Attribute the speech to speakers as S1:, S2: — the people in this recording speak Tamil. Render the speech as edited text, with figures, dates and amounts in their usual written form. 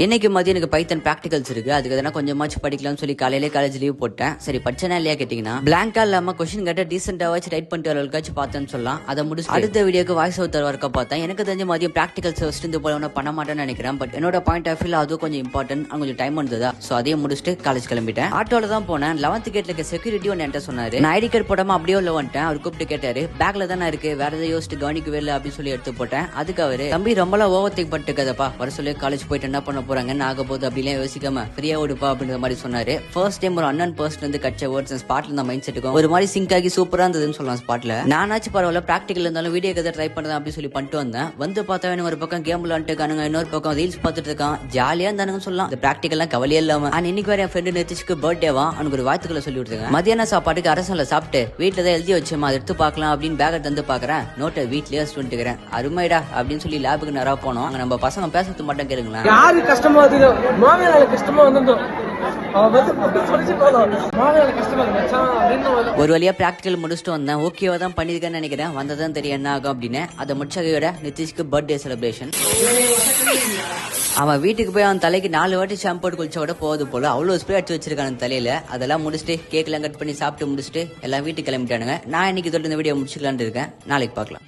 S1: இன்னைக்கு மதியம் எனக்கு பைத்தன் ப்ராக்டிகல்ஸ் இருக்கு. அதுக்கு எதனா கொஞ்சமாச்சு படிக்கலாம்னு சொல்லி காலையிலே காலேஜ் லீவ் போட்டேன். சரி படிச்சனா இல்லையா கேட்டீங்கன்னா பிளாங்கா இல்லாம கொஸ்டின் கேட்ட டீசெண்டா வச்சு ரைட் பண்ணிட்டு வரவளுக்காச்சும் பார்த்தேன்னு சொல்லலாம். அதை முடிச்சு அடுத்த வீடியோக்கு வாய்ஸ் ஓவர் ஒர்க்க பார்த்தேன். எனக்கு தெரிஞ்ச மதியம் ப்ராக்டிகல்ஸ் ஃபர்ஸ்ட் இந்த போல பண்ண மாட்டேன்னு நினைக்கிறேன். பட் என்னோட பாயிண்ட் ஆஃப் வியூல அதுவும் கொஞ்சம் இம்பார்ட்டன்ட். கொஞ்சம் டைம் வந்ததா ஸோ அதையும் முடிச்சுட்டு காலேஜ் கிளம்பிட்டேன். ஆட்டோல தான் போனேன். 11th கேட்ல இருக்க செக்யூரிட்டி ஒன்று என்கிட்ட சொன்னாரு. நான் ஐடி கார்டு போடாம அப்படியே உள்ள வந்துட்டேன். அவர் கூப்பிட்டு கேட்டாரு, பேக்ல தானே இருக்கு, வேற ஏதாவது யோசிச்சு கவனிக்கவே இல்லை அப்படின்னு சொல்லி எடுத்து போட்டேன். அதுக்கு அவரு, தம்பி ரொம்பலாம் ஓவர் திங்க் பண்ணிட்டுக்கதப்பா, வர சொல்லி காலேஜ் போயிட்டு என்ன பண்ண போறாங்கன்னு ஆக போது அப்படிலாம் யோசிக்காம ஃப்ரீயா விடுப்பா அப்படின்ற மாதிரி சொன்னாரு. ஃபர்ஸ்ட் டைம் ஒரு அண்ணன் பர்சன் வந்து கட்ச வேர்ட்ஸ் ஸ்பாட்ல இந்த மைண்ட் செட்டுக்கும் ஒரு மாதிரி சிங்க் ஆகி சூப்பரா இருந்ததுன்னு சொல்லலாம். ஸ்பாட்ல நானாச்சும் பரவாயில்ல, ப்ராக்டிகல் இருந்தாலும் வீடியோ கதை ட்ரை பண்ணதான் அப்படின்னு சொல்லி பண்ணிட்டு வந்தேன். வந்து பார்த்தா ஒரு பக்கம் கேம் விளாண்டுட்டு இருக்கானுங்க, இன்னொரு பக்கம் ரீல்ஸ் பார்த்துட்டு இருக்கான். ஜாலியா இருந்தானுங்க சொல்லலாம். இந்த ப்ராக்டிகல்லாம் கவலையே இல்லாம. இன்னைக்கு வேற என் ஃப்ரெண்டு நிதிஷ்க்கு பர்த்டேவா, அவனுக்கு ஒரு வாழ்த்துக்களை சொல்லி விட்டுருங்க. மதியான சாப்பாட்டுக்கு அரசல சாப்பிட்டு வீட்டுல தான் எழுதி வச்சோமா, அதை எடுத்து பார்க்கலாம் அப்படின்னு பேக்கை தந்து பாக்குறேன். நோட்டை வீட்லயே வந்துட்டுக்கிறேன். அருமைடா அப்படின்னு சொல்லி லேபுக்கு நேரா போனோம். அங்க நம்ம பசங்க பேசுறது மட்டும் கேளுங்களேன்.
S2: யாரு கஷ்டமா கஷ்டமா வந்து
S1: ஒரு வழியா பிராக்டிகல் முடிச்சுட்டு வந்தேன். ஓகேவா தான் பண்ணிருக்கேன்னு நினைக்கிறேன். வந்ததான் தெரியும் என்ன ஆகும் அப்படின்னு. அதை முடிச்சகையோட நிதிஷ்க்கு பர்த்டே செலிப்ரேஷன். அவன் வீட்டுக்கு போய் அவன் தலைக்கு 4 வாட்டி ஷாம்பு போட்டு குளிச்ச கூட போகுது போல. அவ்வளவு ஸ்ப்ரே அடிச்சு வச்சிருக்கான் தலையில. அதெல்லாம் முடிச்சுட்டு கேக் எல்லாம் கட் பண்ணி சாப்பிட்டு முடிச்சுட்டு எல்லாம் வீட்டுக்கு கிளம்பிட்டானுங்க. நான் இன்னைக்கு தொடர்ந்து வீடியோ முடிச்சுக்கலான்னு இருக்கேன். நாளைக்கு பார்க்கலாம்.